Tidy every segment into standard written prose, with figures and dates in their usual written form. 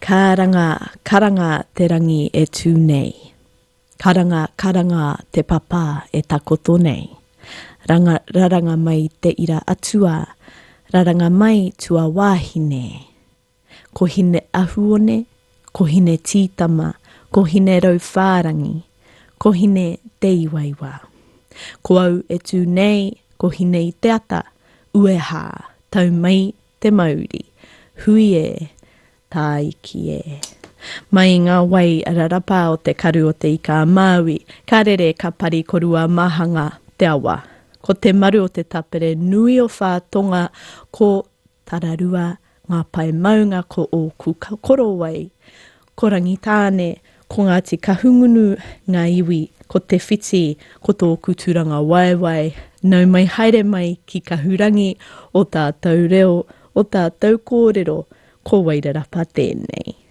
karanga te rangi e tū nei. Karanga te papa e takoto nei. Raranga mai te ira atua, raranga mai tua wāhine. Ko hine ahuone, ko hine tītama, ko hine rauwhārangi, ko hine te iwaiwa. Ko au e tū nei, ko hine i te ata, ueha, tau mai te mauri, hui e, tā iki e. Mai ngā wai ararapa o te karu o te ika a Māui, ka rere ka pari korua mahanga te awa. Ko te maru o te tapere nui o whātonga ko tararua ngā pai maunga ko o kuka korowai. Ko rangitāne, ko Ngāti Kahungunu ngā iwi, ko te whiti, ko tō kuturanga waiwai, nau mai haere mai ki ka hurangi o tātou reo, o tātou kōrero, ko Wairarapa tēnei.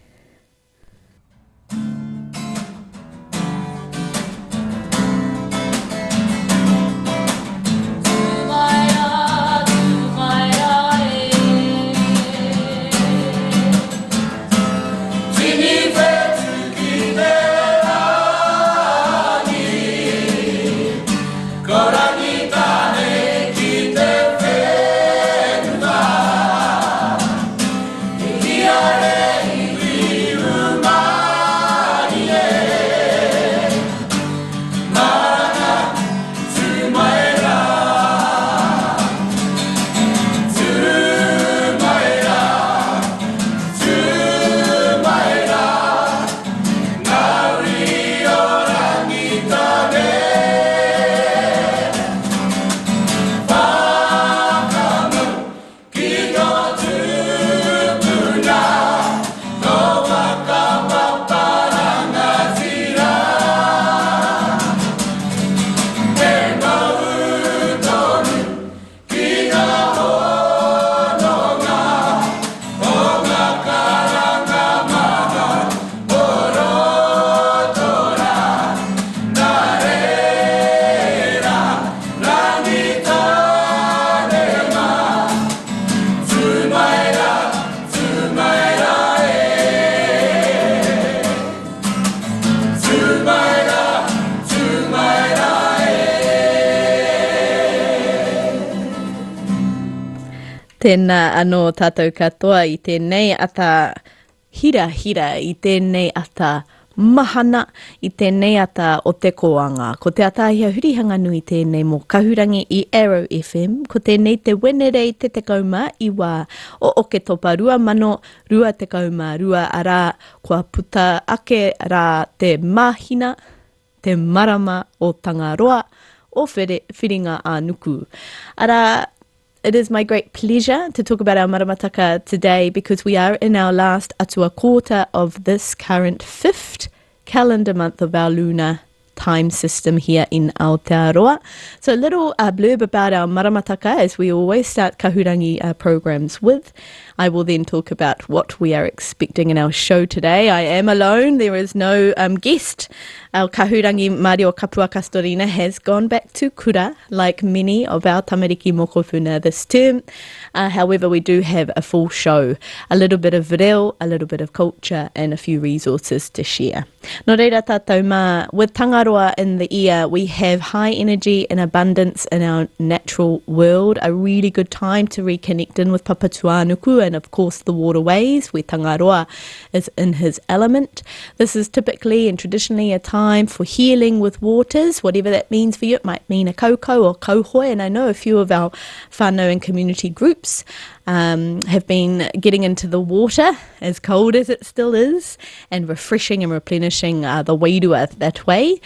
Tēnā anō tātou katoa I tēnei ata hira I tēnei ata mahana, I tēnei ata o te koanga. Ko te atahia hurihanga nui tēnei mō kahurangi I Arrow FM, ko tēnei te wenerei te kauma I wā o Oke Topa rua mano, rua te kauma, rua arā, kua puta ake rā te mahina, te marama o Tangaroa, o whiringa ānuku. Ara, it is my great pleasure to talk about our maramataka today because we are in our last atua quarter of this current 5th calendar month of our lunar time system here in Aotearoa. So a little blurb about our maramataka as we always start kahurangi programs with. I will then talk about what we are expecting in our show today. I am alone. There is no guest. Our kahurangi Māori o Kapua Kastorina has gone back to kura, like many of our tamariki mokopuna this term. However, we do have a full show, a little bit of reo, a little bit of culture, and a few resources to share. Nō reira tātou mā, with Tangaroa in the ear, we have high energy and abundance in our natural world, a really good time to reconnect in with Papatuanuku and, of course, the waterways, where Tangaroa is in his element. This is typically and traditionally a time for healing with waters, whatever that means for you. It might mean a kaukau or kauhoi, and I know a few of our whānau and community groups have been getting into the water, as cold as it still is, and refreshing and replenishing the wairua that way.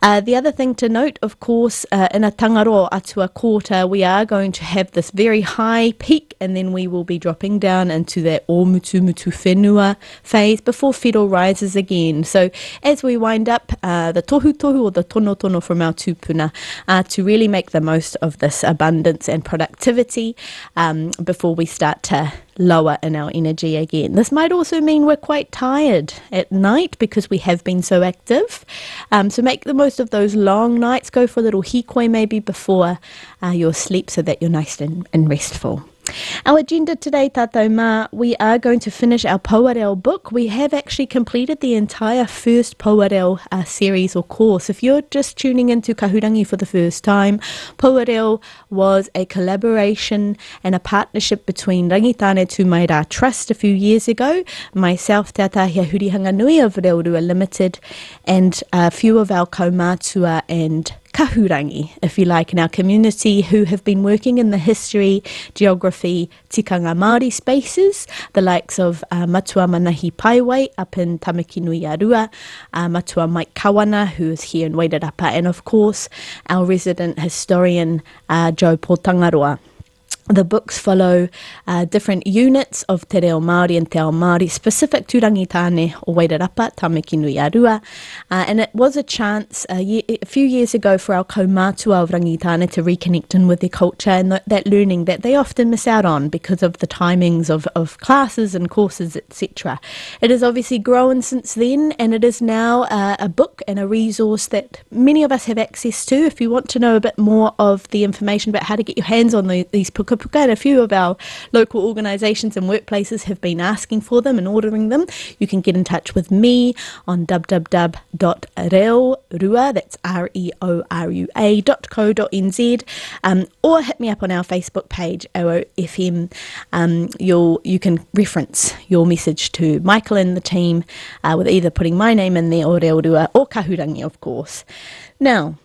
The other thing to note, of course, in a Tangaroa atua quarter, we are going to have this very high peak, and then we will be dropping down into that o mutu whenua phase before Whiro rises again. So as we wind up the tohu or the tono from our tūpuna to really make the most of this abundance and productivity before we start to lower in our energy again. This might also mean we're quite tired at night because we have been so active. So make the most of those long nights. Go for a little hikoi maybe before your sleep so that you're nice and restful. Our agenda today, Tātou Mā, we are going to finish our Pouareo book. We have actually completed the entire first Pouareo series or course. If you're just tuning into Kahurangi for the first time, Pouareo was a collaboration and a partnership between Rangitane Tūmaira Trust a few years ago, myself, Te Atahia Hurihanga Nui of Reorua Limited, and a few of our kaumātua and kahurangi, if you like, in our community who have been working in the history, geography, tikanga Māori spaces, the likes of Matua Manahi Paiwai up in Tamakinui Arua, Matua Mike Kawana, who is here in Wairarapa, and of course our resident historian Joe Pōtangaroa. The books follow different units of Te Reo Māori and Te Ao Māori, specific to Rangitane o Wairarapa, Tamakinui Arua. And it was a chance a few years ago for our kaumātua of Rangitane to reconnect in with their culture and that learning that they often miss out on because of the timings of classes and courses, etc. It has obviously grown since then, and it is now a book and a resource that many of us have access to. If you want to know a bit more of the information about how to get your hands on these puka puka, and a few of our local organisations and workplaces have been asking for them and ordering them, you can get in touch with me on www.reorua, that's reorua.co.nz, or hit me up on our Facebook page, OOFM. You can reference your message to Michael and the team with either putting my name in there or Reorua or Kahurangi, of course. Now,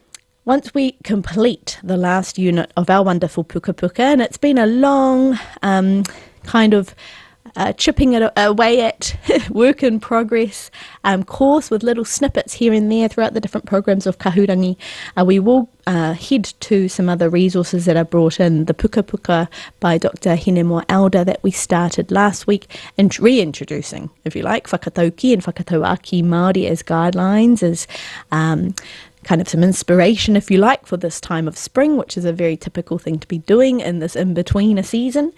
once we complete the last unit of our wonderful puka puka, and it's been a long kind of chipping it away at work in progress course with little snippets here and there throughout the different programs of Kahurangi, we will head to some other resources that are brought in. The Puka Puka by Dr. Hinemoa Elder that we started last week, and reintroducing, if you like, whakatauki and whakatauaki Māori as guidelines, as kind of some inspiration, if you like, for this time of spring, which is a very typical thing to be doing in this in-between a season.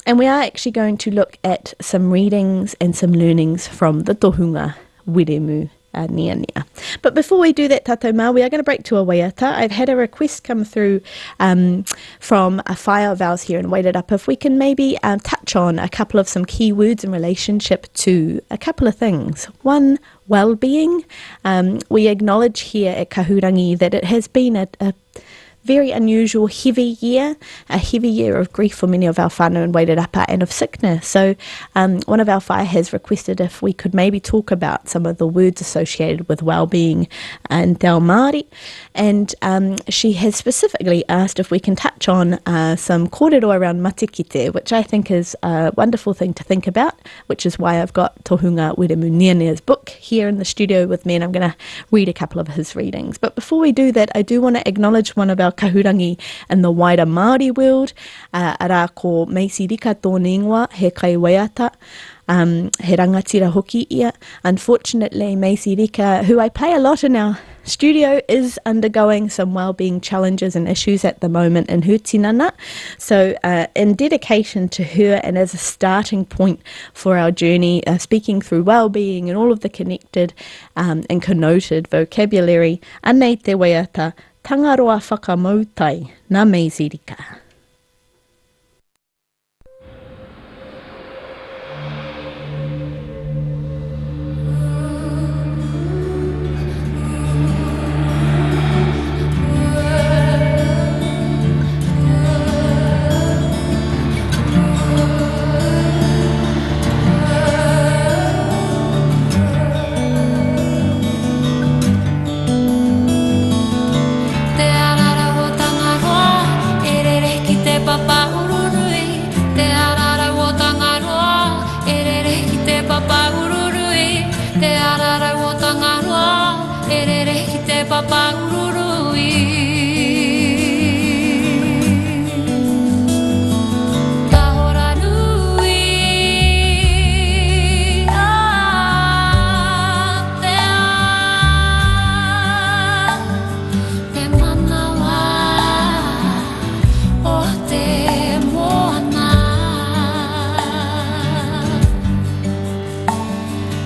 And we are actually going to look at some readings and some learnings from the Tohunga Wiremu Nia Nia. But before we do that, Tātou Mā, we are going to break to a waiata. I've had a request come through from a whaia of ours here in Wairarapa, if we can maybe touch on a couple of some key words in relationship to a couple of things. One, well-being. We acknowledge here at Kahurangi that it has been a very unusual, heavy year, a heavy year of grief for many of our whānau in Wairarapa and of sickness. So one of our whaia has requested if we could maybe talk about some of the words associated with well-being in Te Ao Māori. And she has specifically asked if we can touch on some kōrero around matikite, which I think is a wonderful thing to think about, which is why I've got Tohunga Wiremu Nia Nia's book here in the studio with me, and I'm going to read a couple of his readings. But before we do that, I do want to acknowledge one of our kahurangi in the wider Māori world, ara ko Macy Rika tōna ingoa, he kai waiata, he rangatira hoki ia. Unfortunately, Macy Rika, who I play a lot in our studio, is undergoing some wellbeing challenges and issues at the moment in her tinana. So in dedication to her and as a starting point for our journey, speaking through wellbeing and all of the connected and connoted vocabulary, anei te waiata, tangaroa whakamautai, nā Macy Rika.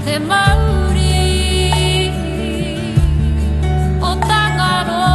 Te Māori o Tangaro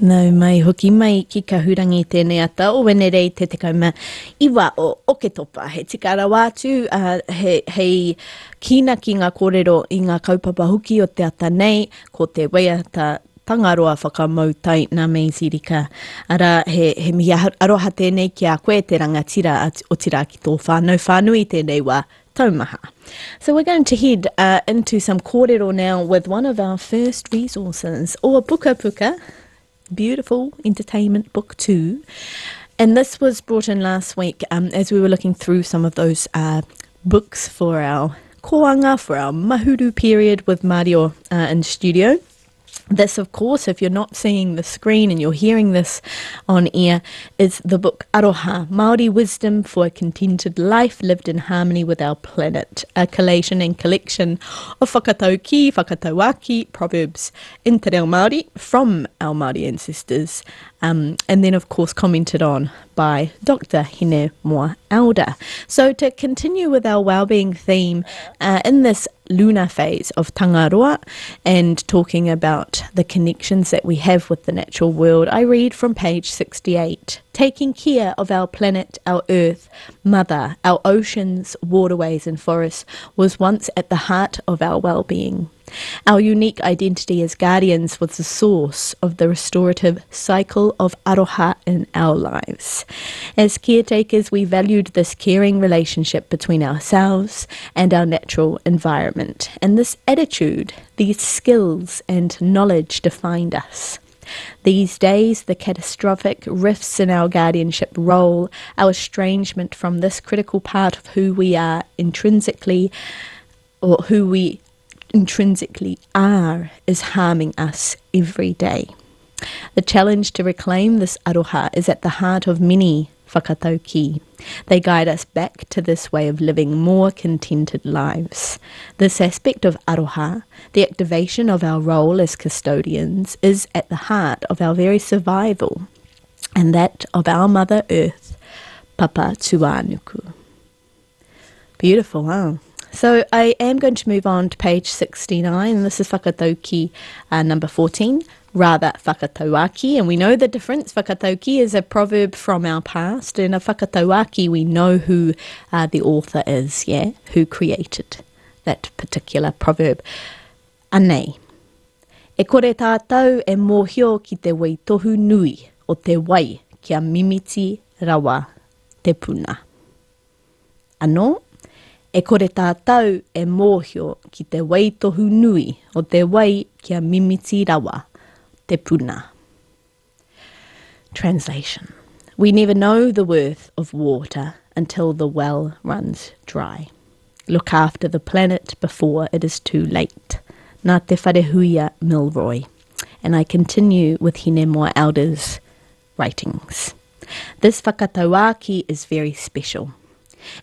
Nau mai hoki mai ki ka hurangi tēnei ata o wenerei te tekau iwa o Oketopa. He tika rawatu, hei kina ki ngā kōrero i ngā kaupapa huki o te ata nei, ko te waiata tangaroa whakamautai nā mei sirika. Ara he mihi aroha tēnei ki a koe te rangatira o tira ki tō whānau whānui tēnei wā taumaha. So we're going to head into some kōrero now with one of our first resources, or Puka Puka, beautiful entertainment book too. And this was brought in last week as we were looking through some of those books for our koanga, for our mahuru period with Mario in studio. This, of course, if you're not seeing the screen and you're hearing this on air, is the book Aroha, Māori Wisdom for a Contented Life Lived in Harmony with Our Planet, a collation and collection of whakatauki, whakatauaki, proverbs in te reo Māori from our Māori ancestors, and then, of course, commented on by Dr. Hine Moa Elder. So to continue with our wellbeing theme in this lunar phase of Tangaroa and talking about the connections that we have with the natural world, I read from page 68. Taking care of our planet, our earth, mother, our oceans, waterways and forests was once at the heart of our well-being. Our unique identity as guardians was the source of the restorative cycle of aroha in our lives. As caretakers, we valued this caring relationship between ourselves and our natural environment. And this attitude, these skills and knowledge defined us. These days, the catastrophic rifts in our guardianship role, our estrangement from this critical part of who we are intrinsically, or who we intrinsically are, is harming us every day. The challenge to reclaim this aroha is at the heart of many whakatauki. They guide us back to this way of living more contented lives. This aspect of aroha, the activation of our role as custodians, is at the heart of our very survival and that of our Mother Earth, Papa Tuanuku. Beautiful, huh? So I am going to move on to page 69, and this is whakatauki number 14, rather whakatauaki, and we know the difference. Whakatauki is a proverb from our past, and a whakatauaki we know who the author is, who created that particular proverb. Anei, e kore tātou e mōhio ki te wai tohu nui o te wai kia mimiti rawa te puna. Anō, e kore tātou e mōhio ki te wai tohu nui o te wai kia mimiti rawa te puna. Translation. We never know the worth of water until the well runs dry. Look after the planet before it is too late. Nā te Wharehuia Milroy. And I continue with Hine Moa Elder's writings. This whakatauaki is very special.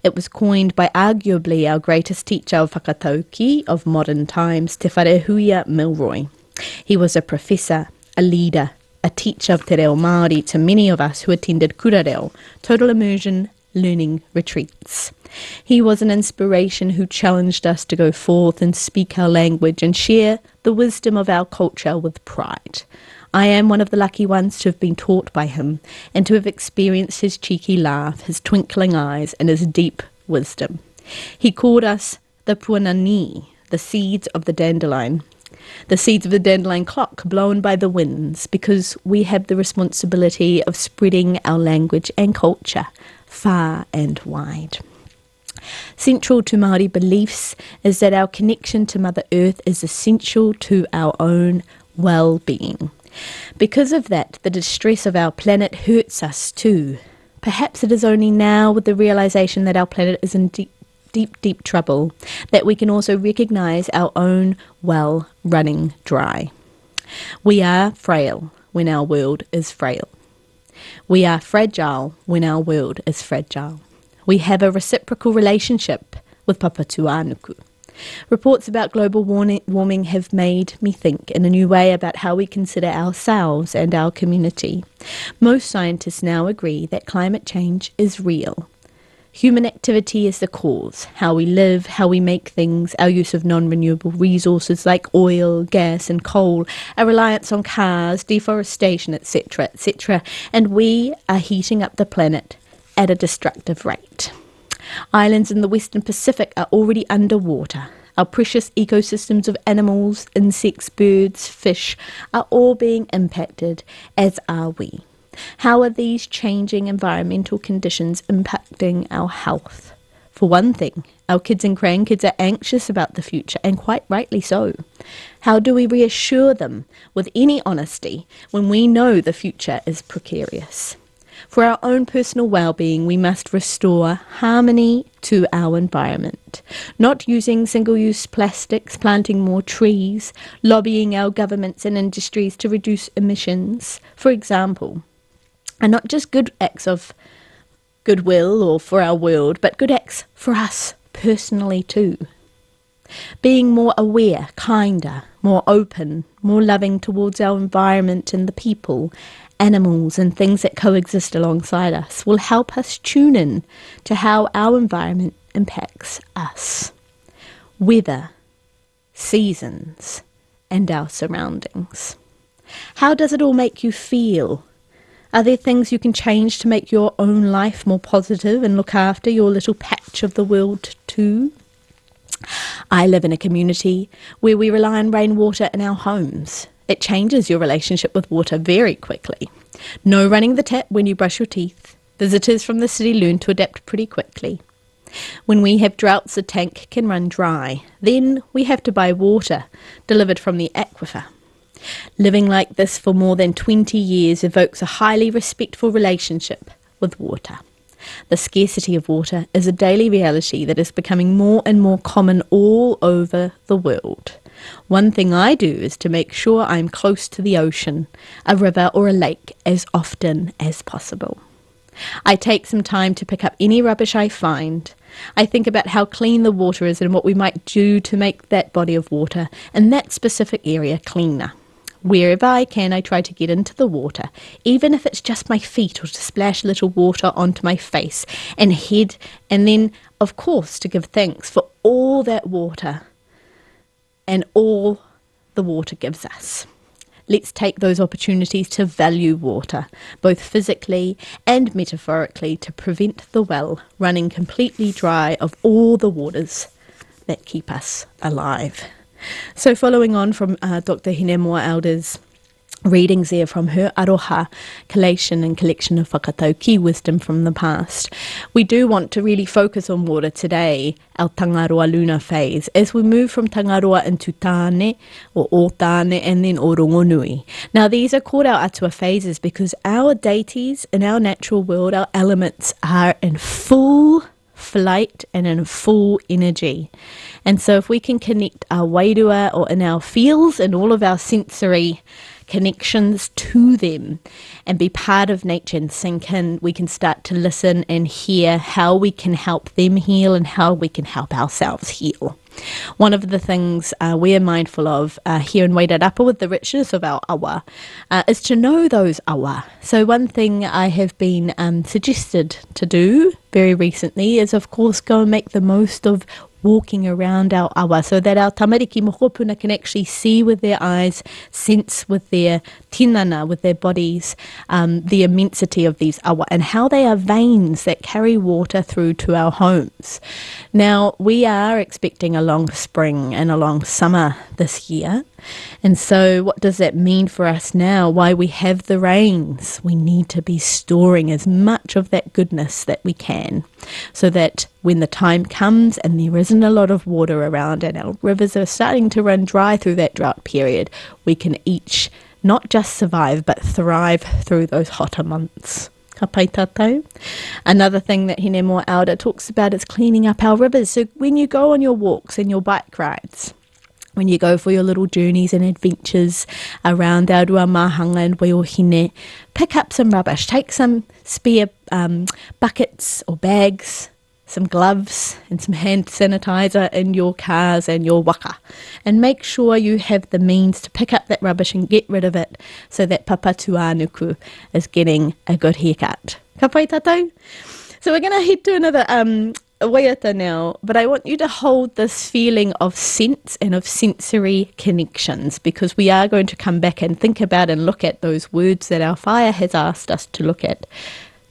It was coined by arguably our greatest teacher of whakatauki of modern times, Te Wharehuia Milroy. He was a professor, a leader, a teacher of te reo Māori to many of us who attended kura reo, total immersion learning retreats. He was an inspiration who challenged us to go forth and speak our language and share the wisdom of our culture with pride. I am one of the lucky ones to have been taught by him and to have experienced his cheeky laugh, his twinkling eyes, and his deep wisdom. He called us the puanani, the seeds of the dandelion clock blown by the winds, because we have the responsibility of spreading our language and culture far and wide. Central to Māori beliefs is that our connection to Mother Earth is essential to our own well-being. Because of that, the distress of our planet hurts us too. Perhaps it is only now, with the realization that our planet is in deep trouble, that we can also recognize our own well running dry. We are frail when our world is frail. We are fragile when our world is fragile. We have a reciprocal relationship with Papa Tuanuku. Reports about global warming have made me think in a new way about how we consider ourselves and our community. Most scientists now agree that climate change is real. Human activity is the cause. How we live, how we make things, our use of non-renewable resources like oil, gas and coal, our reliance on cars, deforestation, etc., etc. And we are heating up the planet at a destructive rate. Islands in the Western Pacific are already underwater. Our precious ecosystems of animals, insects, birds, fish are all being impacted, as are we. How are these changing environmental conditions impacting our health? For one thing, our kids and grandkids are anxious about the future, and quite rightly so. How do we reassure them with any honesty when we know the future is precarious? For our own personal well-being, we must restore harmony to our environment, not using single-use plastics, planting more trees, lobbying our governments and industries to reduce emissions, for example. And not just good acts of goodwill or for our world, but good acts for us personally too. Being more aware, kinder, more open, more loving towards our environment and the people, animals and things that coexist alongside us will help us tune in to how our environment impacts us. Weather, seasons, and our surroundings. How does it all make you feel? Are there things you can change to make your own life more positive and look after your little patch of the world too? I live in a community where we rely on rainwater in our homes. It changes your relationship with water very quickly. No running the tap when you brush your teeth. Visitors from the city learn to adapt pretty quickly. When we have droughts, the tank can run dry. Then we have to buy water delivered from the aquifer. Living like this for more than 20 years evokes a highly respectful relationship with water. The scarcity of water is a daily reality that is becoming more and more common all over the world. One thing I do is to make sure I'm close to the ocean, a river or a lake as often as possible. I take some time to pick up any rubbish I find. I think about how clean the water is and what we might do to make that body of water in that specific area cleaner. Wherever I can, I try to get into the water, even if it's just my feet or to splash a little water onto my face and head, and then, of course, to give thanks for all that water and all the water gives us. Let's take those opportunities to value water, both physically and metaphorically, to prevent the well running completely dry of all the waters that keep us alive. So following on from Dr. Hinemoa Elder's readings there from her Aroha collation and collection of whakatauki wisdom from the past, we do want to really focus on water today, our Tangaroa Luna phase, as we move from Tangaroa into Tāne, or O Tāne, and then O Rongonui. Now these are called our Atua phases because our deities in our natural world, our elements, are in full flight and in full energy. And so if we can connect our wairua or in our feels and all of our sensory connections to them and be part of nature and sink in, we can start to listen and hear how we can help them heal and how we can help ourselves heal. One of the things we're mindful of here in Wairarapa with the richness of our awa is to know those awa. So one thing I have been suggested to do very recently is, of course, go and make the most of walking around our awa so that our tamariki mohopuna can actually see with their eyes, sense with their tinana, with their bodies, the immensity of these awa and how they are veins that carry water through to our homes. Now, we are expecting a long spring and a long summer this year. And so what does that mean for us now? Why we have the rains? We need to be storing as much of that goodness that we can so that when the time comes and there isn't a lot of water around and our rivers are starting to run dry through that drought period, we can each not just survive but thrive through those hotter months. Ka pai tātou. Another thing that Hinemoa Elder talks about is cleaning up our rivers. So when you go on your walks and your bike rides, when you go for your little journeys and adventures around Aurua Mahanga and Waiohine, pick up some rubbish. Take some spare buckets or bags, some gloves and some hand sanitizer in your cars and your waka. And make sure you have the means to pick up that rubbish and get rid of it so that Papa Tuanuku is getting a good haircut. Ka pai tātou? So we're going to head to another waiata now, but I want you to hold this feeling of sense and of sensory connections, because we are going to come back and think about and look at those words that our whaia has asked us to look at.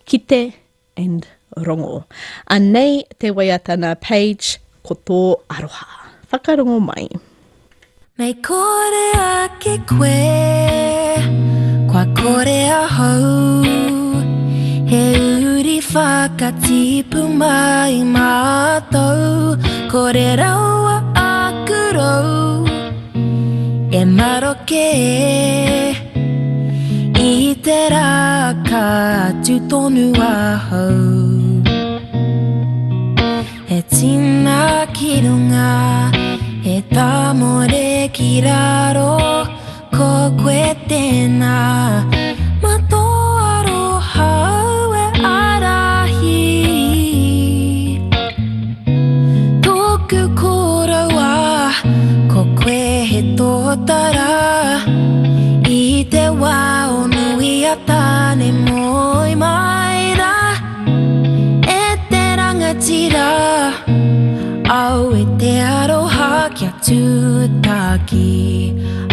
Kite and rongo. Anei te waiata na page ko tō aroha. Whakarongo mai. Mei kore ake koe, kwa kore a hau, he uri whakatipu mai mātou, kore raua aku rau, e maroke i te rā ka atu tonu a hau. He tina ki runga, he tamore ki raro, ko koe tēnā, mato aroha e arahi. Tōku kōraua, ko koe he tōtara, i te wā o nui a tāne moi maira, e te rangatira, au e te aroha kia tūtaki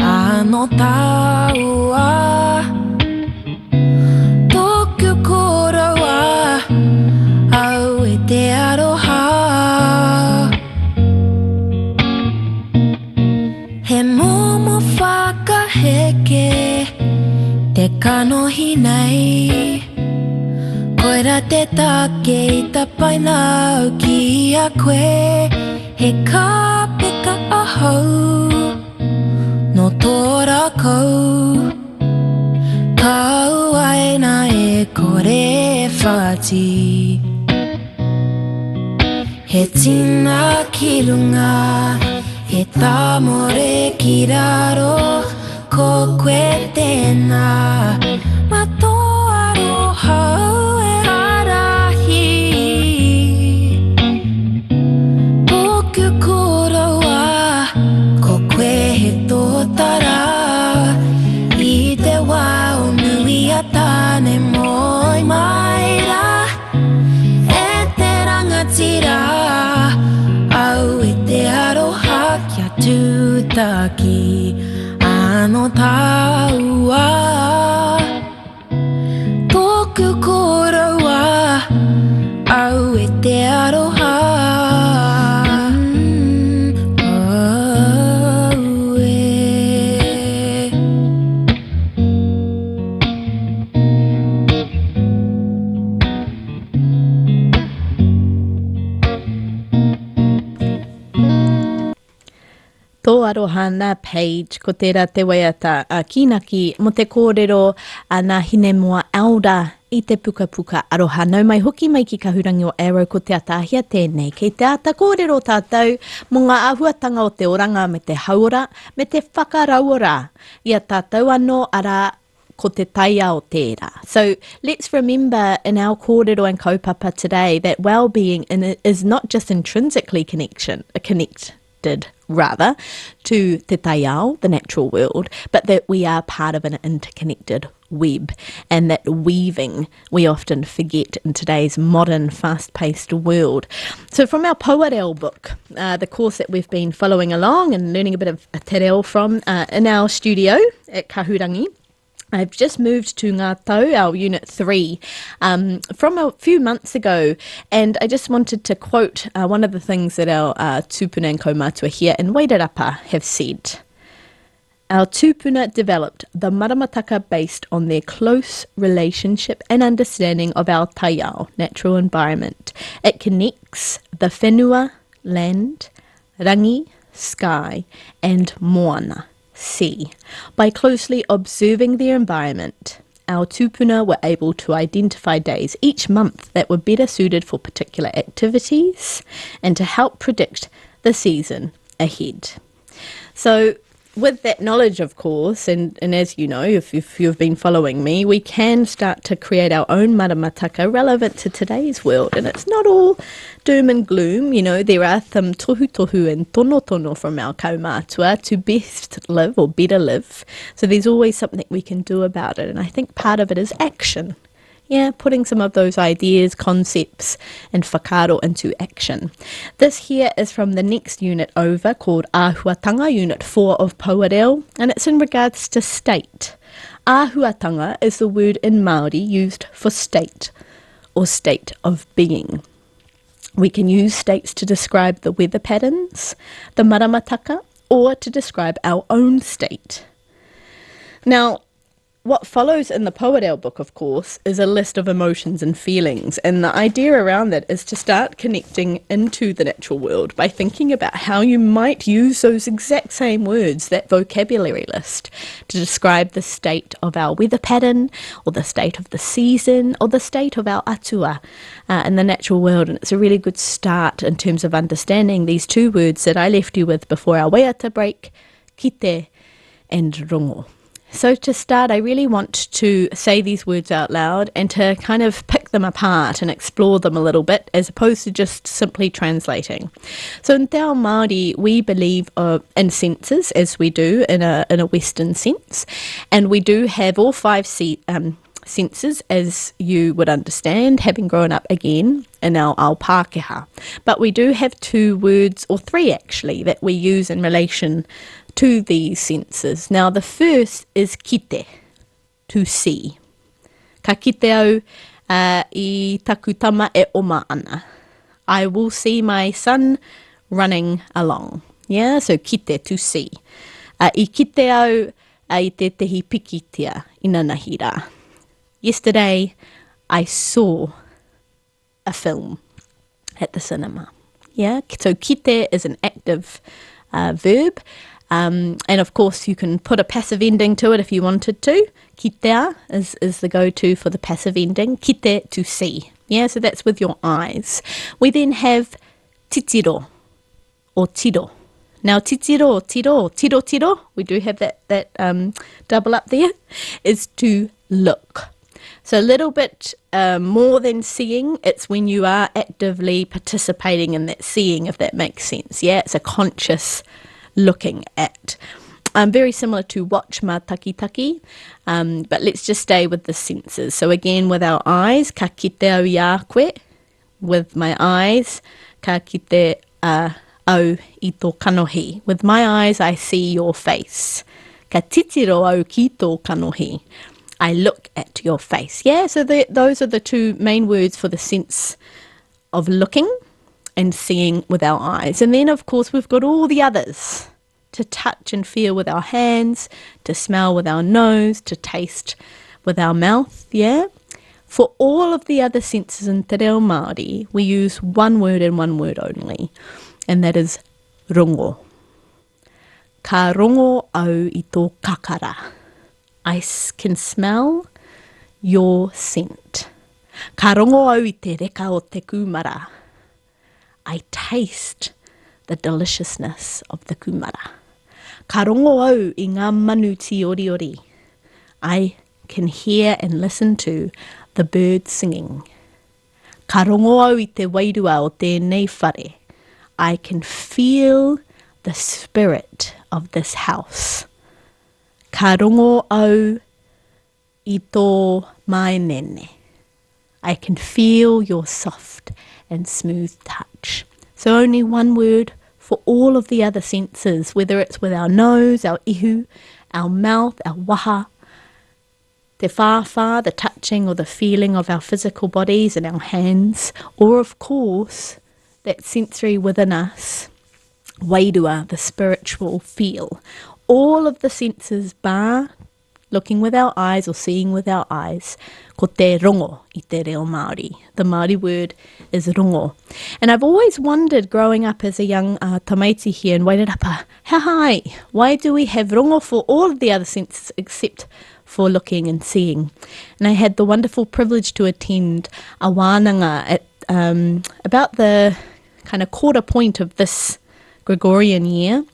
ano taua. Tōku kōraua, au e te aroha. He momo whakaheke, te kanohi nei, koera te take i tapaina au ki a koe, he ka peka a hau, no tōra kou, kau aina e kore whati. He tina ki runga, he tamore ki raro, ko koe tēnā, mato aroha e arahi. Tōku kōraua, ko koe he tōtara, i te wā o nui a tāne moi maira, e te rangatira, au e te aroha kia tūtaki ano taua. Tōku kōraua, au e te aroha. Au e. Tō aroha nā page, ko tērā te waiata kinaki mo te kōrero nā hine mua aura i te puka puka aroha. Nau mai hoki mai ki kahurangi o Arrow ko te atahia tēnei. Kei te ata kōrero tātou mo ngā ahuatanga o te oranga me te haura, me te whakarauora. Ia tātou anō ara ko te taia o tērā. So let's remember in our kōrero and kaupapa today that well-being is not just intrinsically connected rather to te taiao, the natural world, but that we are part of an interconnected web, and that weaving we often forget in today's modern fast-paced world. So from our Pouareo book, the course that we've been following along and learning a bit of te reo from in our studio at Kahurangi, I've just moved to Ngā Tau, our Unit 3, from a few months ago, and I just wanted to quote one of the things that our tūpuna and kaumātua here in Wairarapa have said. Our tūpuna developed the maramataka based on their close relationship and understanding of our taiao, natural environment. It connects the whenua, land, rangi, sky, and moana, sea. By closely observing their environment, our tūpuna were able to identify days each month that were better suited for particular activities and to help predict the season ahead. So with that knowledge, of course, and as you know, if you've been following me, we can start to create our own maramataka relevant to today's world. And it's not all doom and gloom. You know, there are some tohu and tono from our kaumātua to best live or better live. So there's always something we can do about it. And I think part of it is action. Yeah, putting some of those ideas, concepts, and whakaaro into action. This here is from the next unit over called Āhuatanga, Unit 4 of Poareo, and it's in regards to state. Āhuatanga is the word in Māori used for state, or state of being. We can use states to describe the weather patterns, the maramataka, or to describe our own state. Now, what follows in the Poareo book, of course, is a list of emotions and feelings, and the idea around that is to start connecting into the natural world by thinking about how you might use those exact same words, that vocabulary list, to describe the state of our weather pattern, or the state of the season, or the state of our atua in the natural world. And it's a really good start in terms of understanding these two words that I left you with before our waiata break, kite and rongo. So to start, I really want to say these words out loud and to kind of pick them apart and explore them a little bit, as opposed to just simply translating. So in Te Ao Māori, we believe in senses, as we do in a Western sense, and we do have all five senses, as you would understand, having grown up again in our Pākehā. But we do have two words, or three actually, that we use in relation to these senses. Now, the first is kite, to see. Ka kite au I taku tama e oma ana. I will see my son running along. Yeah, so kite, to see. I kite au I te tehi pikitia ina nahira. Yesterday, I saw a film at the cinema. Yeah, so kite is an active verb. And of course, you can put a passive ending to it if you wanted to. Kitea is the go-to for the passive ending. Kite, to see. Yeah, so that's with your eyes. We then have titiro, or tiro. Now, titiro, tiro, we do have that double up there, is to look. So a little bit more than seeing, it's when you are actively participating in that seeing, if that makes sense. Yeah, it's a conscious looking at. Very similar to watch ma taki, but let's just stay with the senses. So again, with our eyes, ka kite au ia koe, with my eyes, ka kite au I tō kanohi. With my eyes, I see your face. Ka titiro au ki tō kanohi. I look at your face. Yeah, so those are the two main words for the sense of looking and seeing with our eyes. And then, of course, we've got all the others: to touch and feel with our hands, to smell with our nose, to taste with our mouth, yeah? For all of the other senses in Te Reo Māori, we use one word and one word only, and that is rongo. Ka rongo au I tō kakara. I can smell your scent. Ka rongo au I te reka o te kumara. I taste the deliciousness of the kumara. Ka rongo au I ngā manu ti ori. I can hear and listen to the birds singing. Ka rongo au I te wairua o tēnei whare. I can feel the spirit of this house. Ka rongo au I tō mainene. I can feel your soft and smooth touch. So only one word for all of the other senses, whether it's with our nose, our ihu, our mouth, our waha, te whawha, the touching or the feeling of our physical bodies and our hands, or of course, that sensory within us, wairua, the spiritual feel. All of the senses bar looking with our eyes or seeing with our eyes, ko te rongo I te reo Māori. The Māori word is rongo. And I've always wondered, growing up as a young tamaiti here in Wairarapa, how why do we have rongo for all of the other senses except for looking and seeing? And I had the wonderful privilege to attend a wānanga at about the kind of quarter point of this Gregorian year.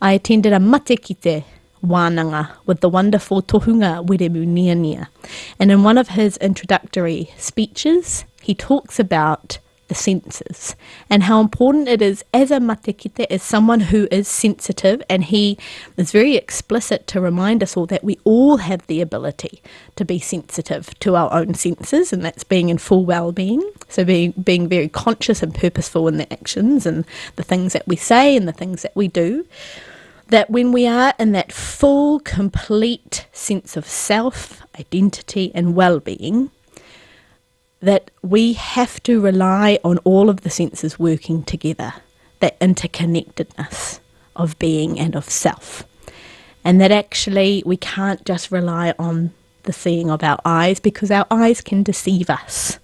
I attended a matekite wānanga with the wonderful Tohunga Weremu Niania. And in one of his introductory speeches, he talks about the senses, and how important it is as a matekite, as someone who is sensitive, and he is very explicit to remind us all that we all have the ability to be sensitive to our own senses, and that's being in full well-being, so being very conscious and purposeful in the actions and the things that we say and the things that we do. That when we are in that full, complete sense of self, identity and well-being, that we have to rely on all of the senses working together, that interconnectedness of being and of self. And that actually we can't just rely on the seeing of our eyes, because our eyes can deceive us.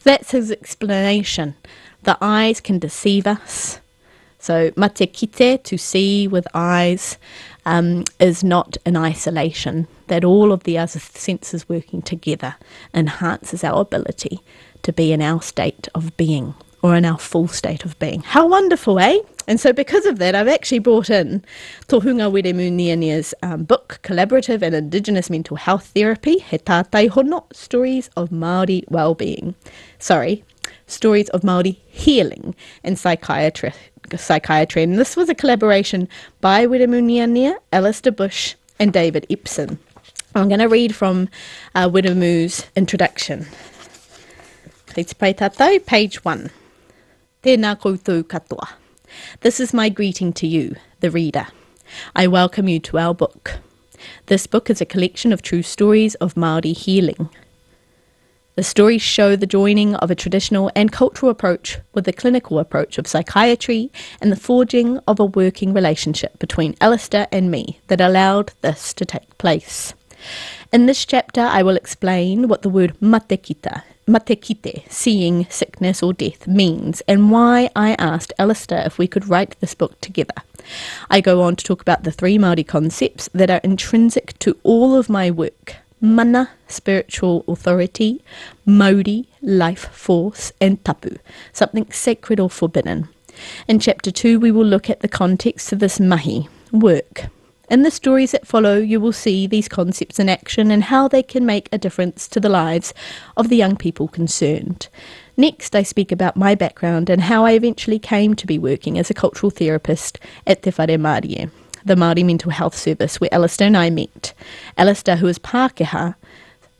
That's his explanation. The eyes can deceive us. So matekite, to see with eyes, is not in isolation, that all of the other senses working together enhances our ability to be in our state of being, or in our full state of being. How wonderful, eh? And so because of that, I've actually brought in Tohunga Wiremu Niania's book, Collaborative and Indigenous Mental Health Therapy, He Tātai Hono, Stories of Māori Wellbeing. Stories of Māori Healing and Psychiatry. And this was a collaboration by Wiremu Niania, Alistair Bush and David Epson. I'm going to read from Wiremu's introduction. Kei te pai tātou, page 1. Tēnā koutou katoa. This is my greeting to you, the reader. I welcome you to our book. This book is a collection of true stories of Māori healing. The stories show the joining of a traditional and cultural approach with the clinical approach of psychiatry and the forging of a working relationship between Alistair and me that allowed this to take place. In this chapter, I will explain what the word matekite, seeing sickness or death, means, and why I asked Alistair if we could write this book together. I go on to talk about the 3 Māori concepts that are intrinsic to all of my work: mana, spiritual authority; mauri, life force; and tapu, something sacred or forbidden. In chapter 2, we will look at the context of this mahi, work. In the stories that follow, you will see these concepts in action and how they can make a difference to the lives of the young people concerned. Next, I speak about my background and how I eventually came to be working as a cultural therapist at Te Whare Mārie, the Māori Mental Health Service, where Alistair and I met. Alistair, who is Pākehā,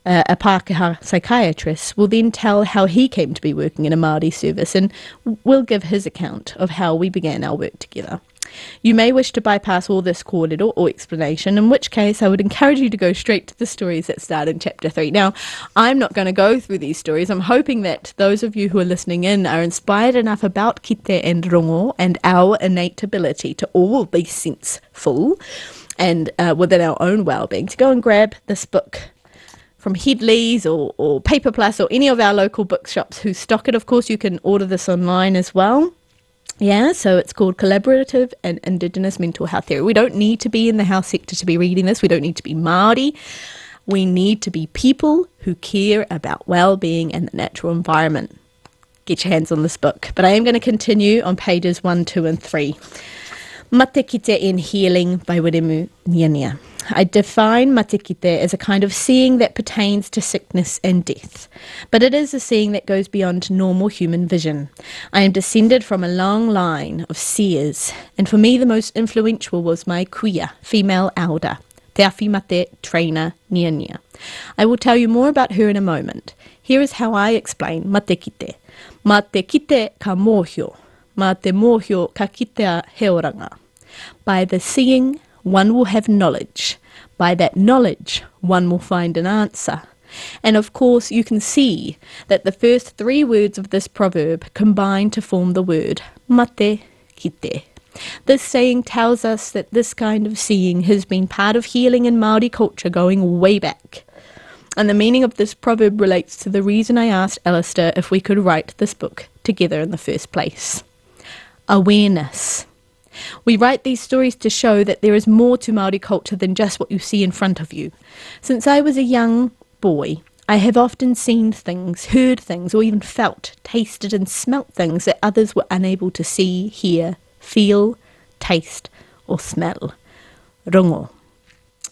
a Pākehā psychiatrist, will then tell how he came to be working in a Māori service and will give his account of how we began our work together. You may wish to bypass all this kōrero or explanation, in which case I would encourage you to go straight to the stories that start in chapter 3. Now, I'm not going to go through these stories. I'm hoping that those of you who are listening in are inspired enough about kite and rongo and our innate ability to all be senseful and within our own well-being to go and grab this book from Headley's or Paper Plus or any of our local bookshops who stock it. Of course, you can order this online as well. Yeah, so it's called Collaborative and Indigenous Mental Health Theory. We don't need to be in the health sector to be reading this. We don't need to be Māori. We need to be people who care about well-being and the natural environment. Get your hands on this book. But I am going to continue on pages 1, 2 and 3. Matekite in Healing by Wiremu Niania. I define matekite as a kind of seeing that pertains to sickness and death, but it is a seeing that goes beyond normal human vision. I am descended from a long line of seers, and for me the most influential was my kuia, female elder, Te Awhimate trainer Niania. I will tell you more about her in a moment. Here is how I explain matekite. Matekite ka mōhio, ma te mōhio ka kitea heoranga. By the seeing, one will have knowledge. By that knowledge, one will find an answer. And of course, you can see that the first 3 words of this proverb combine to form the word mate kite. This saying tells us that this kind of seeing has been part of healing in Māori culture going way back. And the meaning of this proverb relates to the reason I asked Alistair if we could write this book together in the first place. Awareness. We write these stories to show that there is more to Māori culture than just what you see in front of you. Since I was a young boy, I have often seen things, heard things, or even felt, tasted and smelt things that others were unable to see, hear, feel, taste, or smell. Rongo.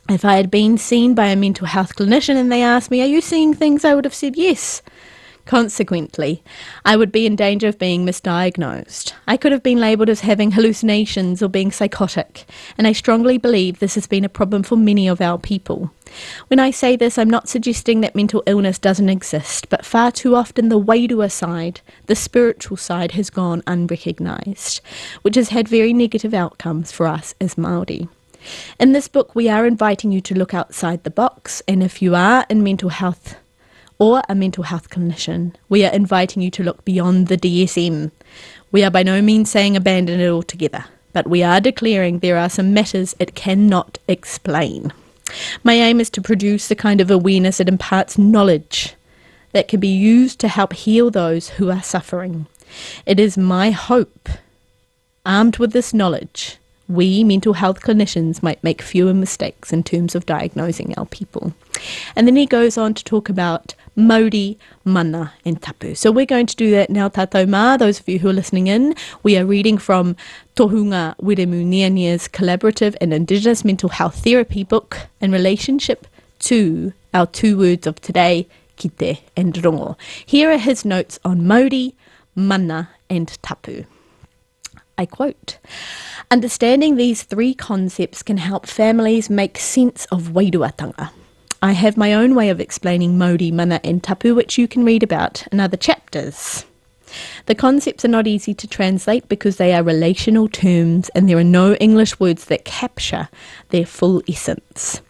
If I had been seen by a mental health clinician and they asked me, "Are you seeing things?" I would have said yes. Consequently, I would be in danger of being misdiagnosed. I could have been labelled as having hallucinations or being psychotic, and I strongly believe this has been a problem for many of our people. When I say this, I'm not suggesting that mental illness doesn't exist, but far too often the wairua side, the spiritual side, has gone unrecognised, which has had very negative outcomes for us as Māori. In this book, we are inviting you to look outside the box, and if you are in mental health or a mental health clinician, we are inviting you to look beyond the DSM. We are by no means saying abandon it altogether, but we are declaring there are some matters it cannot explain. My aim is to produce the kind of awareness that imparts knowledge that can be used to help heal those who are suffering. It is my hope, armed with this knowledge, we mental health clinicians might make fewer mistakes in terms of diagnosing our people. And then he goes on to talk about Mauri, mana and tapu. So we're going to do that now, tātou mā. Those of you who are listening in, we are reading from Tohunga Wiremu Niania's collaborative and Indigenous mental health therapy book in relationship to our two words of today, kite and rongo. Here are his notes on Mauri, mana and tapu. I quote, "Understanding these three concepts can help families make sense of wairuatanga. I have my own way of explaining Mauri, mana and tapu, which you can read about in other chapters. The concepts are not easy to translate because they are relational terms and there are no English words that capture their full essence.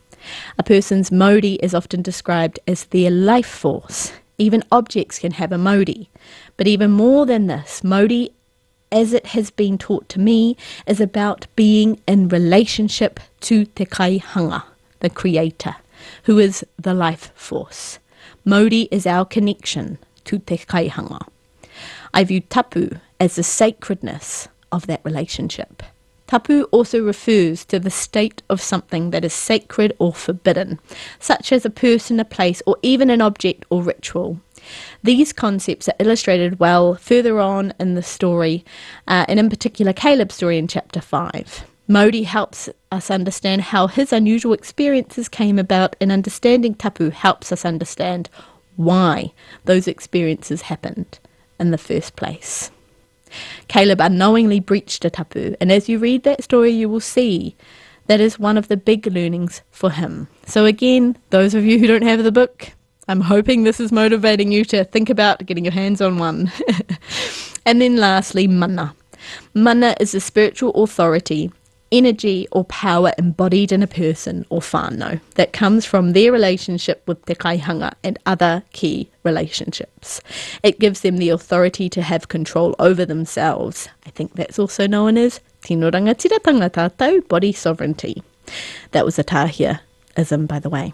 A person's Mauri is often described as their life force. Even objects can have a Mauri. But even more than this, Mauri, as it has been taught to me, is about being in relationship to Te Kaihanga, the Creator, who is the life force. Mauri is our connection to Te Kaihanga. I view tapu as the sacredness of that relationship. Tapu also refers to the state of something that is sacred or forbidden, such as a person, a place, or even an object or ritual. These concepts are illustrated well further on in the story, and in particular Caleb's story in chapter 5. Mauri helps us understand how his unusual experiences came about, and understanding tapu helps us understand why those experiences happened in the first place. Caleb unknowingly breached a tapu, and as you read that story you will see that is one of the big learnings for him. So again, those of you who don't have the book, I'm hoping this is motivating you to think about getting your hands on one. And then lastly, mana. Mana is a spiritual authority, energy or power embodied in a person or whānau that comes from their relationship with Te Kaihanga and other key relationships. It gives them the authority to have control over themselves. I think that's also known as tino rangatiratanga tātou, body sovereignty. That was a Tāhia-ism, by the way.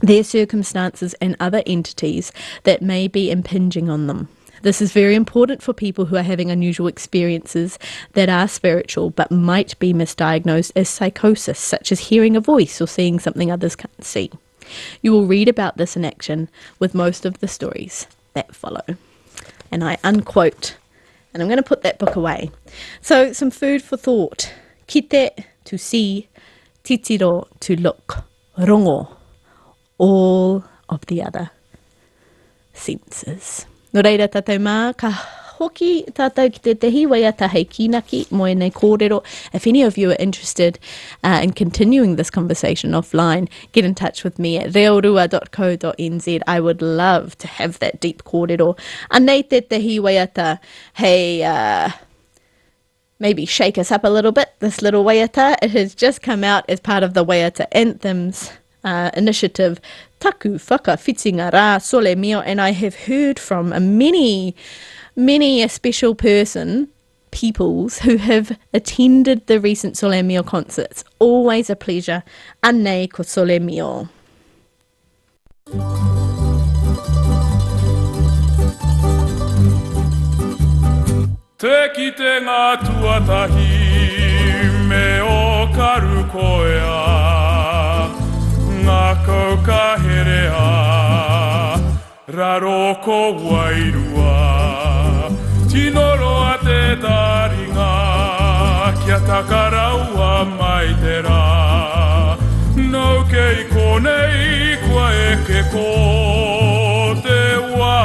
Their circumstances and other entities that may be impinging on them. This is very important for people who are having unusual experiences that are spiritual but might be misdiagnosed as psychosis, such as hearing a voice or seeing something others can't see. You will read about this in action with most of the stories that follow. And I unquote, and I'm going to put that book away. So some food for thought. Kite, to see, titiro, to look, rongo, all of the other senses. No reira tātou mā, ka hoki tātou ki te tehi waiata hei kinaki moe nei kōrero. If any of you are interested in continuing this conversation offline, get in touch with me at reorua.co.nz. I would love to have that deep kōrero. Anei te tehi waiata hei... maybe shake us up a little bit, this little waiata. It has just come out as part of the Waiata Anthems initiative Taku Whakawhitinga Rā Sole Mio, and I have heard from many a special peoples who have attended the recent Sole Mio concerts. Always a pleasure. Anei ko Sole Mio. Te kite ngā tuatahi me o karu koea ngā kau ka herea raro ko wairua tino roa te taringa kia takaraua mai te rā nau kei konei kua eke ko te wā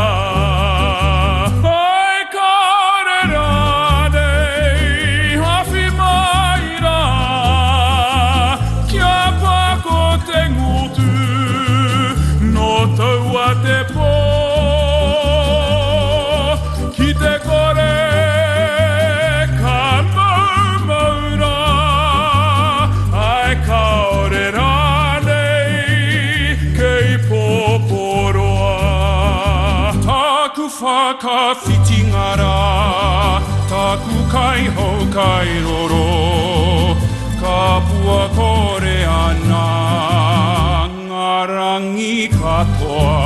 ka whitingara, taku kai hau kai roro, ka pua kore ana, ngā rangi katoa,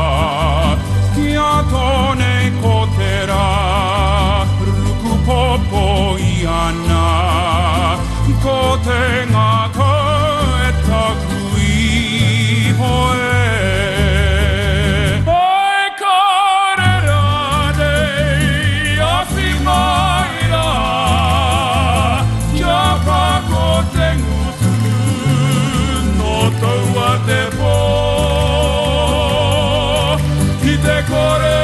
kia tone ko te rā, ruku popo i ana, ko te ngaka e taku I hoe. Ai ka rera nei, a si mai la, kia prako te ngutu, no taua te po, I te kore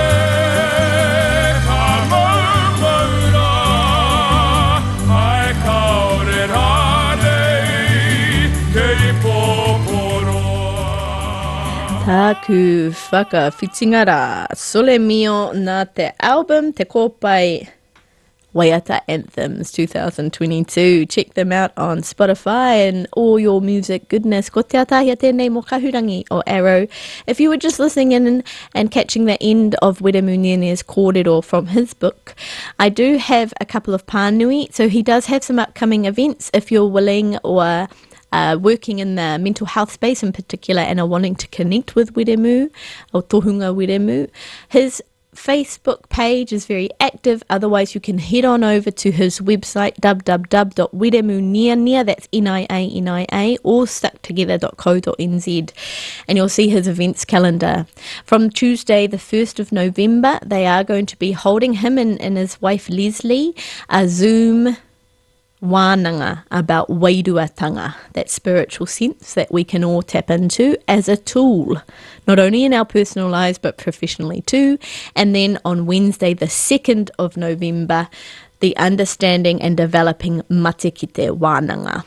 ka maura, ai ka rera nei, kei poporoa. Taku whakawhitingara, Sole Mio nā te album Te Kōpai Waiata Anthems 2022. Check them out on Spotify and all your music goodness. Ko te atahia tēnei mō kahurangi o Arrow. If you were just listening in and catching the end of Wiremu Nene's kōrero from his book, I do have a couple of pānui. So he does have some upcoming events if you're willing or working in the mental health space in particular and are wanting to connect with Wiremu or Tohunga Wiremu. His Facebook page is very active. Otherwise, you can head on over to his website, www.wiremuniania, that's Niania, all stuck together.co.nz, and you'll see his events calendar. From Tuesday, the 1st of November, they are going to be holding him and his wife Leslie a Zoom wānanga about wairuatanga, that spiritual sense that we can all tap into as a tool, not only in our personal lives but professionally too. And then on Wednesday the 2nd of November, the understanding and developing matikite wānanga.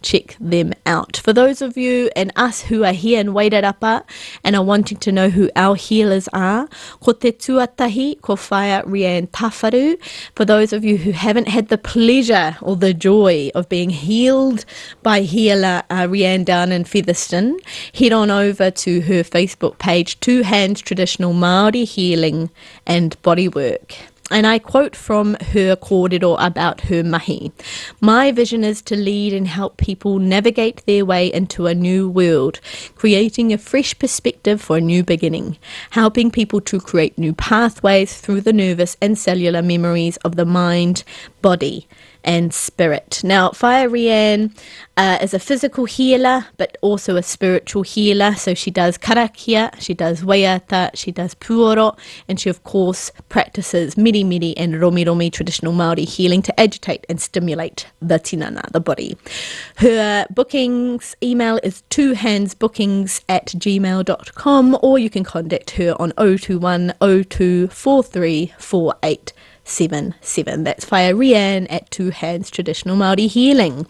Check them out. For those of you and us who are here in Wairarapa and are wanting to know who our healers are, ko te tuatahi, ko whaia Rianne Tawharu. For those of you who haven't had the pleasure or the joy of being healed by healer Rianne down in Featherston, head on over to her Facebook page, Two Hands Traditional Māori Healing and Bodywork. And I quote from her kōrero about her mahi. My vision is to lead and help people navigate their way into a new world, creating a fresh perspective for a new beginning, helping people to create new pathways through the nervous and cellular memories of the mind, body, and spirit. Now, Whaia Rianne is a physical healer, but also a spiritual healer. So she does karakia, she does waiata, she does puoro, and she, of course, practices miri miri and romi romi traditional Māori healing to agitate and stimulate the tinana, the body. Her bookings email is twohandsbookings@gmail.com, or you can contact her on 021 02 43 48 77. That's Whaia Rianne at Two Hands Traditional Māori Healing.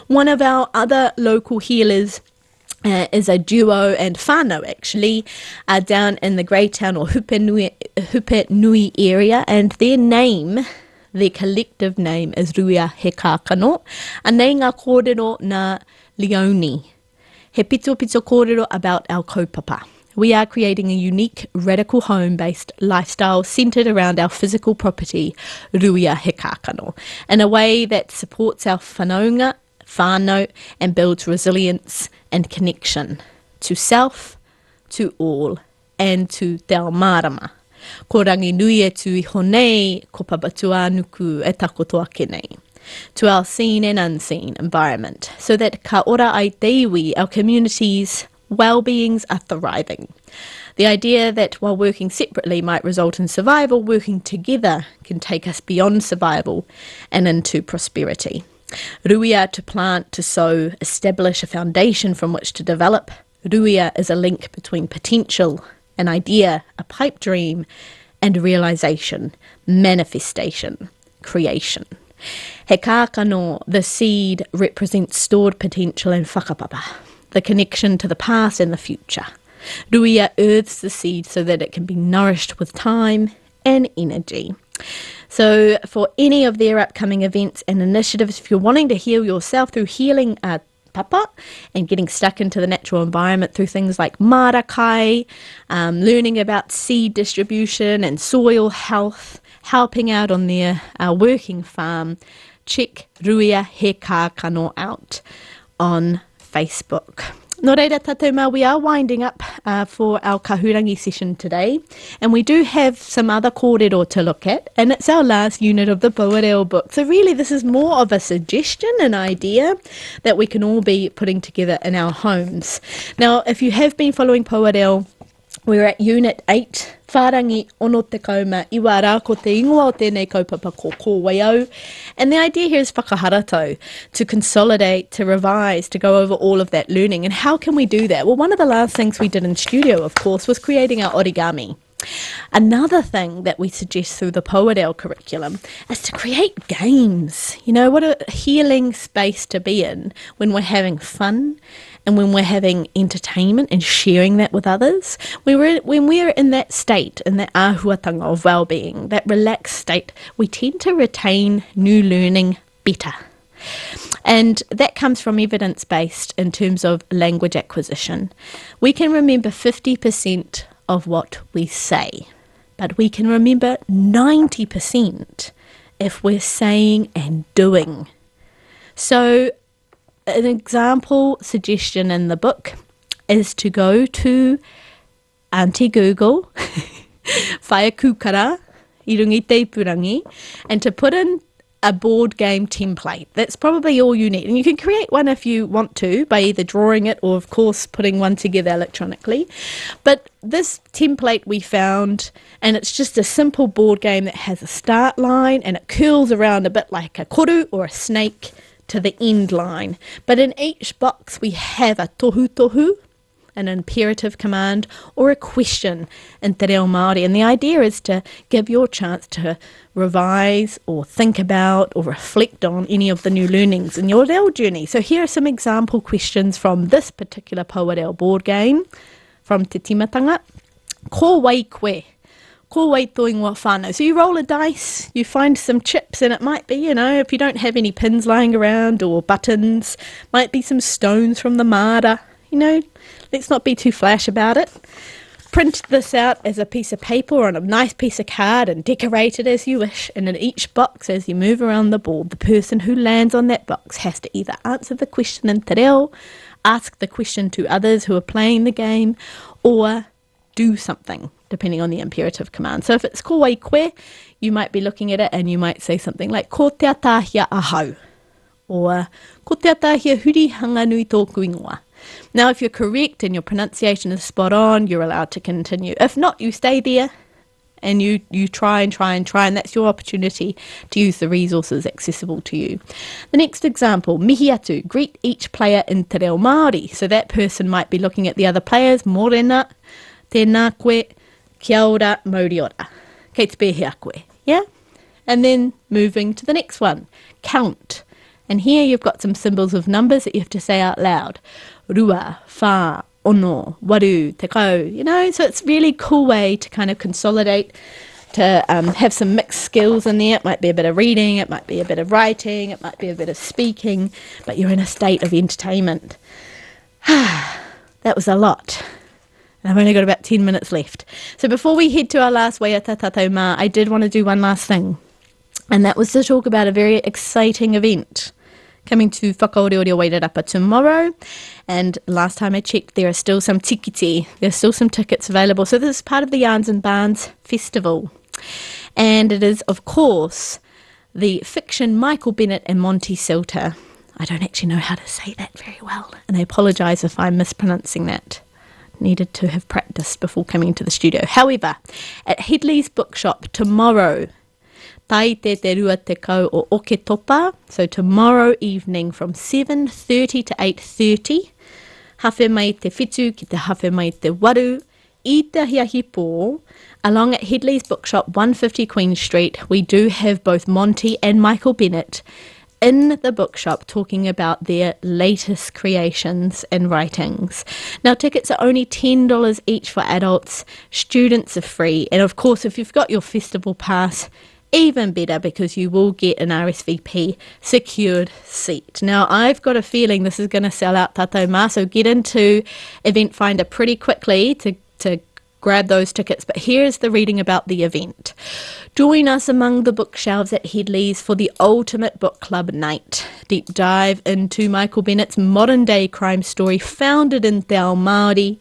One of our other local healers is a duo and whānau actually down in the Greytown or Hupenui area, and their name, their collective name is Ruia He Kākano, a nei ngā kōrero nā Leone. He pito pito kōrero about our kaupapa. We are creating a unique, radical home-based lifestyle centred around our physical property, Ruia He Kākano, in a way that supports our whanaunga, whānau, and builds resilience and connection to self, to all, and to te ao mārama. Ko rangi nui e tu I honei, ko papatua nuku e takotoa kenei. To our seen and unseen environment, so that ka ora ai te iwi, our communities' well-beings are thriving. The idea that while working separately might result in survival, working together can take us beyond survival and into prosperity. Ruia, to plant, to sow, establish a foundation from which to develop. Ruia is a link between potential, an idea, a pipe dream, and realisation, manifestation, creation. He kākano, the seed, represents stored potential and whakapapa, the connection to the past and the future. Ruia earths the seed so that it can be nourished with time and energy. So for any of their upcoming events and initiatives, if you're wanting to heal yourself through healing papa and getting stuck into the natural environment through things like marakai, learning about seed distribution and soil health, helping out on their working farm, check Ruia He Kākano out on Facebook. Nō reira tātou mā, we are winding up for our kahurangi session today, and we do have some other kōrero to look at, and it's our last unit of the Pouareo book. So really this is more of a suggestion, an idea that we can all be putting together in our homes. Now, if you have been following Pouareo, we're at Unit 8, Whārangi ono te kauma, iwa rā ko te ingoa o tēnei kaupapa ko kōwaiau. And the idea here is whakaharato, to consolidate, to revise, to go over all of that learning. And how can we do that? Well, one of the last things we did in studio, of course, was creating our origami. Another thing that we suggest through the Pouareo curriculum is to create games. You know, what a healing space to be in when we're having fun and when we're having entertainment and sharing that with others. When we're in that state, in that āhuatanga of well-being, that relaxed state, we tend to retain new learning better. And that comes from evidence-based in terms of language acquisition. We can remember 50% of what we say, but we can remember 90% if we're saying and doing. So an example suggestion in the book is to go to Auntie Google, whaia kūkara, i rungi te ipurangi, and to put in a board game template. That's probably all you need. And you can create one if you want to by either drawing it or, of course, putting one together electronically. But this template we found, and it's just a simple board game that has a start line and it curls around a bit like a koru or a snake to the end line. But in each box we have a tohu tohu, an imperative command, or a question in te reo Māori. And the idea is to give you a chance to revise or think about or reflect on any of the new learnings in your reo journey. So here are some example questions from this particular Pouareo board game from Te Timatanga. Ko wai koe. Ko wai tō ingoa whānau. So you roll a dice, you find some chips, and it might be, you know, if you don't have any pins lying around or buttons, might be some stones from the Māra, you know. Let's not be too flash about it. Print this out as a piece of paper or on a nice piece of card and decorate it as you wish. And in each box, as you move around the board, the person who lands on that box has to either answer the question in te reo, ask the question to others who are playing the game, or do something, depending on the imperative command. So if it's ko wai koe, you might be looking at it and you might say something like ko te atahia ahau, or ko te atahia huri hanganui tōku ingoa. Now, if you're correct and your pronunciation is spot on, you're allowed to continue. If not, you stay there and you try, and that's your opportunity to use the resources accessible to you. The next example, mihi atu, greet each player in te reo Māori. So that person might be looking at the other players, morena, tēnā koe, kia ora, mauri ora, kei te pēhea koe, yeah? And then moving to the next one, count. And here you've got some symbols of numbers that you have to say out loud. Rua, wha, ono, waru, te kau, you know, so it's a really cool way to kind of consolidate, to have some mixed skills in there. It might be a bit of reading, it might be a bit of writing, it might be a bit of speaking, but you're in a state of entertainment. That was a lot. And I've only got about 10 minutes left. So before we head to our last waiata tātou mā, I did want to do one last thing. And that was to talk about a very exciting event coming to Whakaoreore Wairarapa tomorrow. And last time I checked, there are still some tikiti. There's still some tickets available. So this is part of the Yarns and Barns Festival. And it is, of course, the fiction Michael Bennett and Monty Silter. I don't actually know how to say that very well, and I apologise if I'm mispronouncing that. Needed to have practiced before coming into the studio. However, at Headley's Bookshop tomorrow, Tai te te rua te kau o Oke Topa, so tomorrow evening from 7:30 to 8:30, hawhi mai te whitu ki te hawhi mai te waru, i te hiahi pō, along at Headley's Bookshop, 150 Queen Street. We do have both Monty and Michael Bennett in the bookshop talking about their latest creations and writings. Now, tickets are only $10 each for adults. Students are free. And of course, if you've got your festival pass, even better because you will get an RSVP secured seat. Now, I've got a feeling this is going to sell out tātou mā, so get into Event Finder pretty quickly to grab those tickets. But here's the reading about the event. Join us among the bookshelves at Headley's for the ultimate book club night. Deep dive into Michael Bennett's modern-day crime story founded in Te Ao Māori.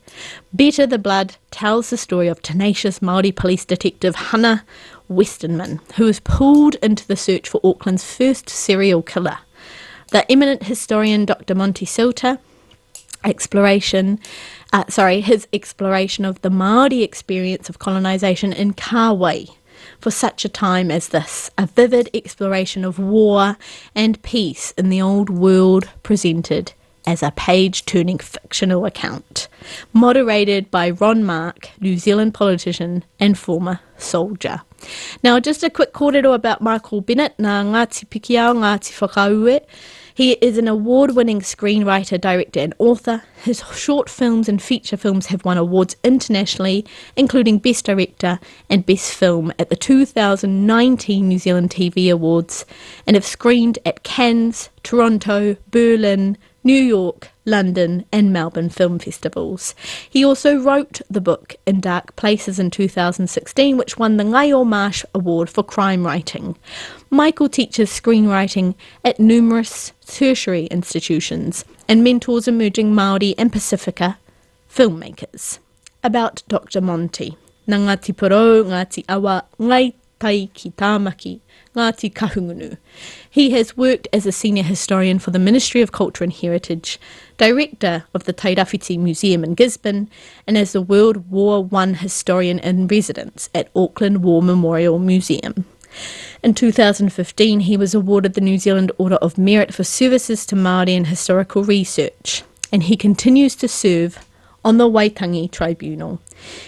Better the Blood tells the story of tenacious Māori police detective Hannah Westenman, who was pulled into the search for Auckland's first serial killer. The eminent historian Dr. Monty Silter his exploration of the Māori experience of colonisation in Kāwai for such a time as this, a vivid exploration of war and peace in the old world presented as a page-turning fictional account, moderated by Ron Mark, New Zealand politician and former soldier. Now, just a quick kōrero about Michael Bennett, nā Ngāti Pikiao, Ngāti Whakaue. He is an award-winning screenwriter, director and author. His short films and feature films have won awards internationally, including Best Director and Best Film at the 2019 New Zealand TV Awards, and have screened at Cannes, Toronto, Berlin, New York, London and Melbourne film festivals. He also wrote the book In Dark Places in 2016, which won the Ngaio Marsh Award for crime writing. Michael teaches screenwriting at numerous tertiary institutions and mentors emerging Māori and Pacifica filmmakers. About Dr. Monty. Nā Ngāti Porou, Ngāti Awa, Ngai Tai ki Tāmaki, Ngāti Kahungunu. He has worked as a senior historian for the Ministry of Culture and Heritage, director of the Tairāwhiti Museum in Gisborne, and as the World War I historian in residence at Auckland War Memorial Museum. In 2015, he was awarded the New Zealand Order of Merit for services to Māori and historical research, and he continues to serve on the Waitangi Tribunal.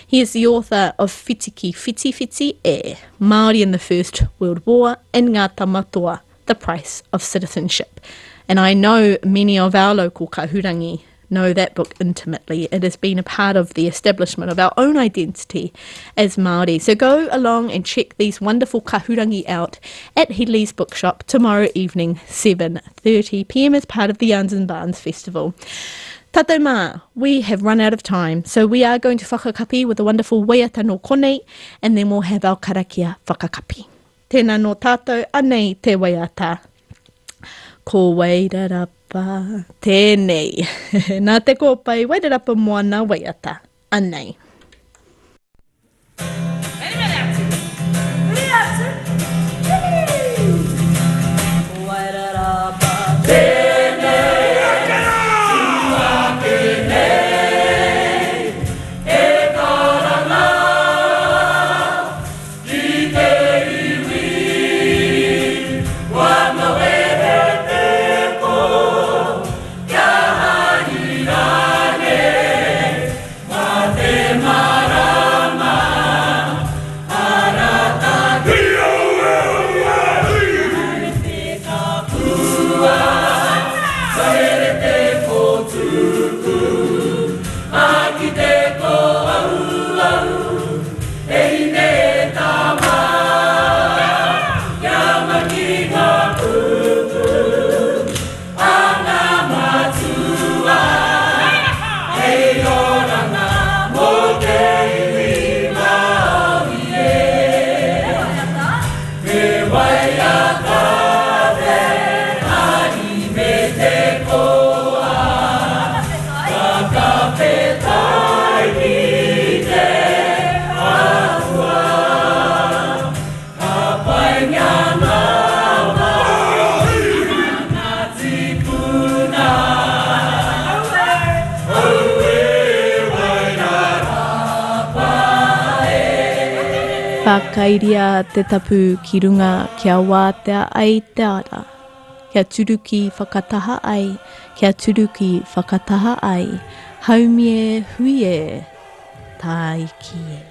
He is the author of Whitiki Whiti Whiti E, Māori in the First World War, and Ngā Tamatoa, The Price of Citizenship. And I know many of our local kahurangi know that book intimately. It has been a part of the establishment of our own identity as Māori. So go along and check these wonderful kahurangi out at Headley's Bookshop tomorrow evening, 7:30 p.m. as part of the Yarns and Barns Festival. Tātou mā, we have run out of time, so we are going to whakakapi with the wonderful Waiata no Konei, and then we'll have our karakia whakakapi. Tēnā no tātou, anei te Waiata. Ko Wairarapa, tēnei. Nā te kōpai, Wairarapa moana Waiata, anei. Whakairia te tapu ki runga kia wātea ai te ara. Kia turuki whakataha ai, kia turuki whakataha ai. Haumie huie, tā iki e.